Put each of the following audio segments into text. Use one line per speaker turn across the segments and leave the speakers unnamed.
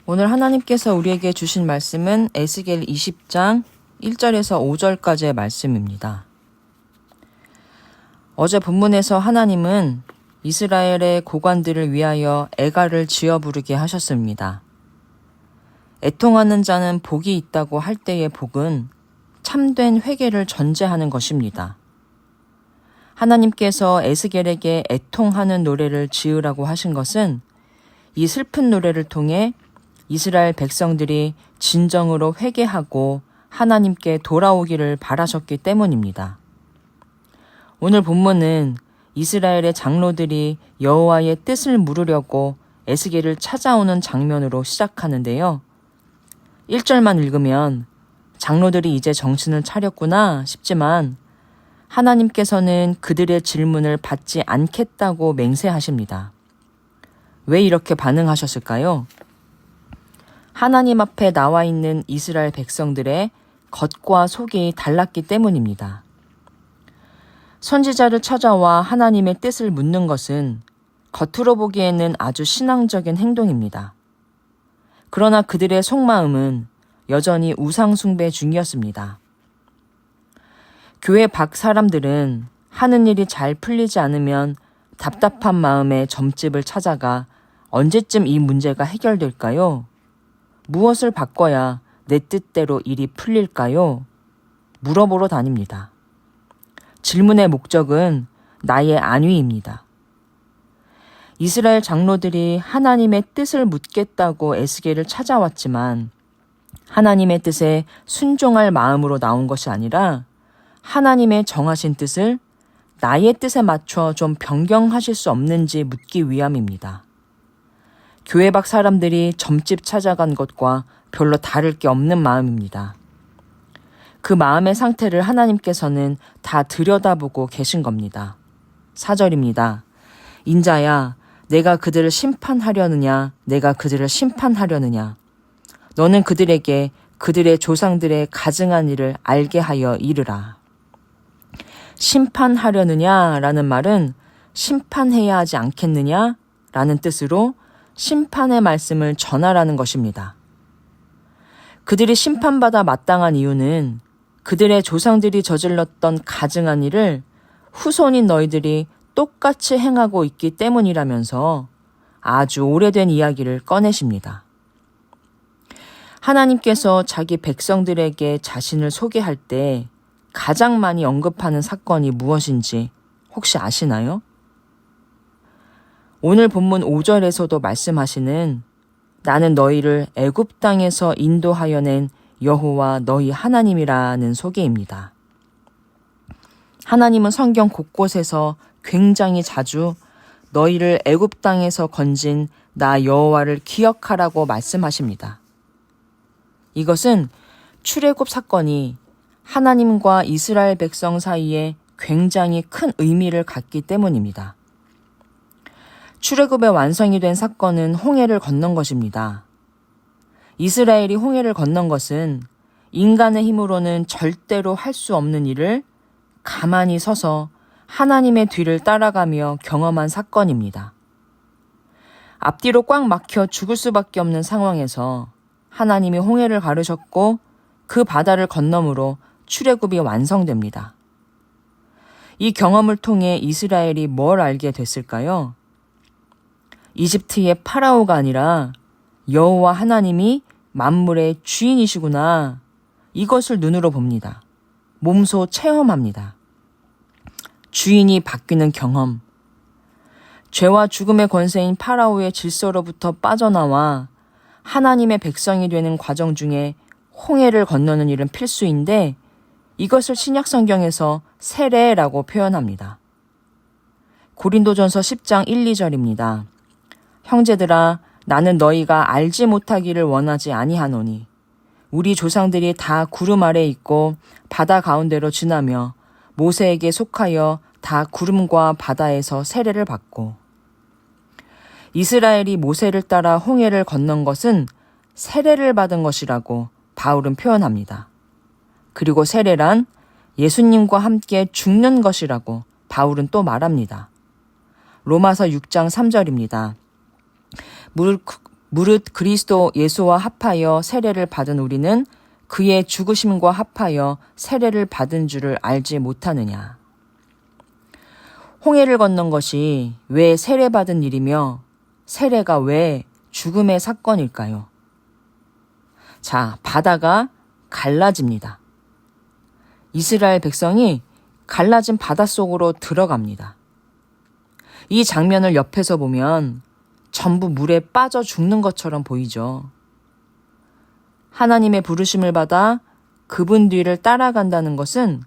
오늘 하나님께서 우리에게 주신 말씀은 에스겔 20장 1절에서 5절까지의 말씀입니다. 어제 본문에서 하나님은 이스라엘의 고관들을 위하여 애가를 지어 부르게 하셨습니다. 애통하는 자는 복이 있다고 할 때의 복은 참된 회개를 전제하는 것입니다. 하나님께서 에스겔에게 애통하는 노래를 지으라고 하신 것은 이 슬픈 노래를 통해 이스라엘 백성들이 진정으로 회개하고 하나님께 돌아오기를 바라셨기 때문입니다. 오늘 본문은 이스라엘의 장로들이 여호와의 뜻을 물으려고 에스겔을 찾아오는 장면으로 시작하는데요. 1절만 읽으면 장로들이 이제 정신을 차렸구나 싶지만 하나님께서는 그들의 질문을 받지 않겠다고 맹세하십니다. 왜 이렇게 반응하셨을까요? 하나님 앞에 나와 있는 이스라엘 백성들의 겉과 속이 달랐기 때문입니다. 선지자를 찾아와 하나님의 뜻을 묻는 것은 겉으로 보기에는 아주 신앙적인 행동입니다. 그러나 그들의 속마음은 여전히 우상 숭배 중이었습니다. 교회 밖 사람들은 하는 일이 잘 풀리지 않으면 답답한 마음에 점집을 찾아가 언제쯤 이 문제가 해결될까요? 무엇을 바꿔야 내 뜻대로 일이 풀릴까요? 물어보러 다닙니다. 질문의 목적은 나의 안위입니다. 이스라엘 장로들이 하나님의 뜻을 묻겠다고 에스겔을 찾아왔지만 하나님의 뜻에 순종할 마음으로 나온 것이 아니라 하나님의 정하신 뜻을 나의 뜻에 맞춰 좀 변경하실 수 없는지 묻기 위함입니다. 교회 밖 사람들이 점집 찾아간 것과 별로 다를 게 없는 마음입니다. 그 마음의 상태를 하나님께서는 다 들여다보고 계신 겁니다. 4절입니다. 인자야, 내가 그들을 심판하려느냐, 내가 그들을 심판하려느냐. 너는 그들에게 그들의 조상들의 가증한 일을 알게 하여 이르라. 심판하려느냐라는 말은 심판해야 하지 않겠느냐라는 뜻으로 심판의 말씀을 전하라는 것입니다. 그들이 심판받아 마땅한 이유는 그들의 조상들이 저질렀던 가증한 일을 후손인 너희들이 똑같이 행하고 있기 때문이라면서 아주 오래된 이야기를 꺼내십니다. 하나님께서 자기 백성들에게 자신을 소개할 때 가장 많이 언급하는 사건이 무엇인지 혹시 아시나요? 오늘 본문 5절에서도 말씀하시는 나는 너희를 애굽 땅에서 인도하여 낸 여호와 너희 하나님이라는 소개입니다. 하나님은 성경 곳곳에서 굉장히 자주 너희를 애굽 땅에서 건진 나 여호와를 기억하라고 말씀하십니다. 이것은 출애굽 사건이 하나님과 이스라엘 백성 사이에 굉장히 큰 의미를 갖기 때문입니다. 출애굽의 완성이 된 사건은 홍해를 건넌 것입니다. 이스라엘이 홍해를 건넌 것은 인간의 힘으로는 절대로 할 수 없는 일을 가만히 서서 하나님의 뒤를 따라가며 경험한 사건입니다. 앞뒤로 꽉 막혀 죽을 수밖에 없는 상황에서 하나님이 홍해를 가르셨고 그 바다를 건너므로 출애굽이 완성됩니다. 이 경험을 통해 이스라엘이 뭘 알게 됐을까요? 이집트의 파라오가 아니라 여호와 하나님이 만물의 주인이시구나. 이것을 눈으로 봅니다. 몸소 체험합니다. 주인이 바뀌는 경험. 죄와 죽음의 권세인 파라오의 질서로부터 빠져나와 하나님의 백성이 되는 과정 중에 홍해를 건너는 일은 필수인데 이것을 신약 성경에서 세례라고 표현합니다. 고린도전서 10장 1, 2절입니다. 형제들아, 나는 너희가 알지 못하기를 원하지 아니하노니 우리 조상들이 다 구름 아래 있고 바다 가운데로 지나며 모세에게 속하여 다 구름과 바다에서 세례를 받고 이스라엘이 모세를 따라 홍해를 건넌 것은 세례를 받은 것이라고 바울은 표현합니다. 그리고 세례란 예수님과 함께 죽는 것이라고 바울은 또 말합니다. 로마서 6장 3절입니다. 무릇 그리스도 예수와 합하여 세례를 받은 우리는 그의 죽으심과 합하여 세례를 받은 줄을 알지 못하느냐. 홍해를 건넌 것이 왜 세례받은 일이며 세례가 왜 죽음의 사건일까요? 자, 바다가 갈라집니다. 이스라엘 백성이 갈라진 바닷속으로 들어갑니다. 이 장면을 옆에서 보면 전부 물에 빠져 죽는 것처럼 보이죠. 하나님의 부르심을 받아 그분 뒤를 따라간다는 것은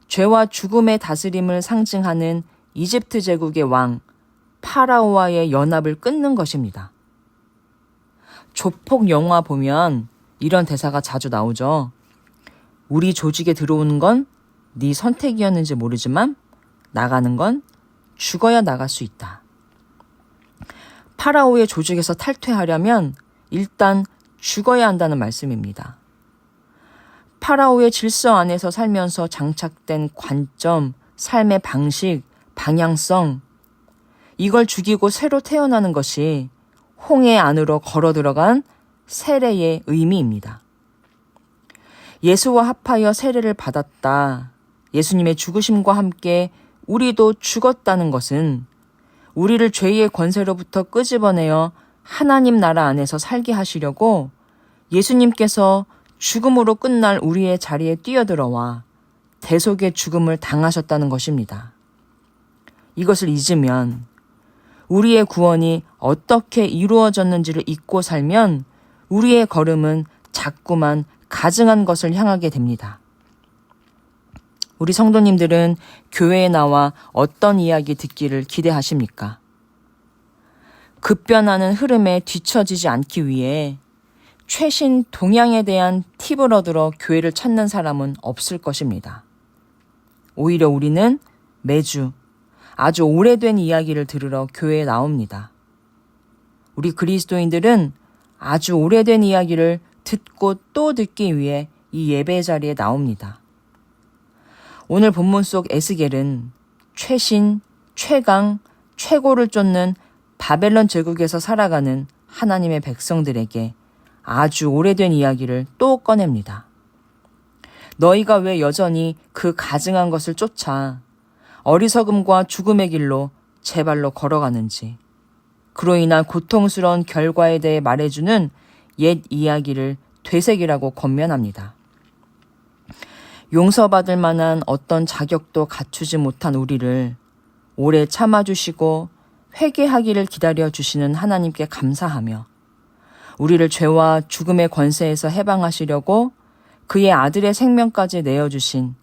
죄와 죽음의 다스림을 상징하는 이집트 제국의 왕 파라오와의 연합을 끊는 것입니다. 조폭 영화 보면 이런 대사가 자주 나오죠. 우리 조직에 들어오는 건 네 선택이었는지 모르지만 나가는 건 죽어야 나갈 수 있다. 파라오의 조직에서 탈퇴하려면 일단 죽어야 한다는 말씀입니다. 파라오의 질서 안에서 살면서 장착된 관점, 삶의 방식, 방향성, 이걸 죽이고 새로 태어나는 것이 홍해 안으로 걸어 들어간 세례의 의미입니다. 예수와 합하여 세례를 받았다. 예수님의 죽으심과 함께 우리도 죽었다는 것은 우리를 죄의 권세로부터 끄집어내어 하나님 나라 안에서 살게 하시려고 예수님께서 죽음으로 끝날 우리의 자리에 뛰어들어와 대속의 죽음을 당하셨다는 것입니다. 이것을 잊으면 우리의 구원이 어떻게 이루어졌는지를 잊고 살면 우리의 걸음은 자꾸만 가증한 것을 향하게 됩니다. 우리 성도님들은 교회에 나와 어떤 이야기 듣기를 기대하십니까? 급변하는 흐름에 뒤처지지 않기 위해 최신 동향에 대한 팁을 얻으러 교회를 찾는 사람은 없을 것입니다. 오히려 우리는 매주 아주 오래된 이야기를 들으러 교회에 나옵니다. 우리 그리스도인들은 아주 오래된 이야기를 듣고 또 듣기 위해 이 예배 자리에 나옵니다. 오늘 본문 속 에스겔은 최신, 최강, 최고를 쫓는 바벨론 제국에서 살아가는 하나님의 백성들에게 아주 오래된 이야기를 또 꺼냅니다. 너희가 왜 여전히 그 가증한 것을 쫓아 어리석음과 죽음의 길로 제 발로 걸어가는지, 그로 인한 고통스러운 결과에 대해 말해주는 옛 이야기를 되새기라고 권면합니다. 용서받을 만한 어떤 자격도 갖추지 못한 우리를 오래 참아주시고 회개하기를 기다려주시는 하나님께 감사하며 우리를 죄와 죽음의 권세에서 해방하시려고 그의 아들의 생명까지 내어주신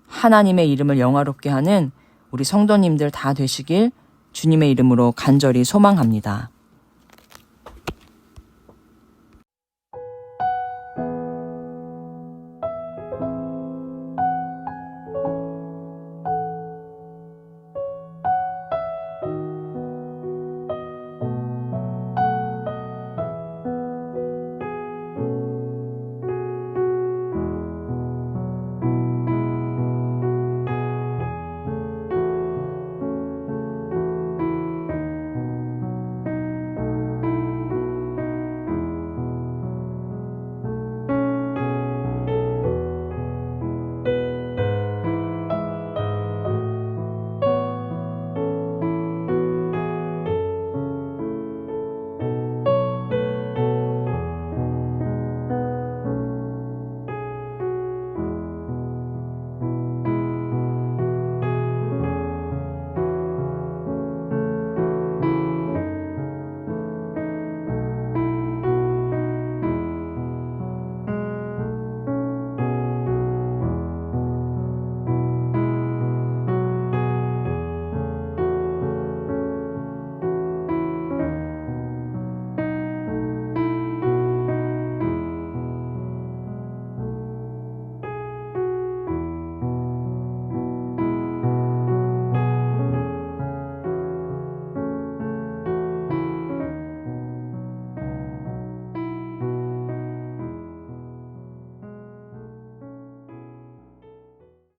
하나님의 이름을 영화롭게 하는 우리 성도님들 다 되시길 주님의 이름으로 간절히 소망합니다.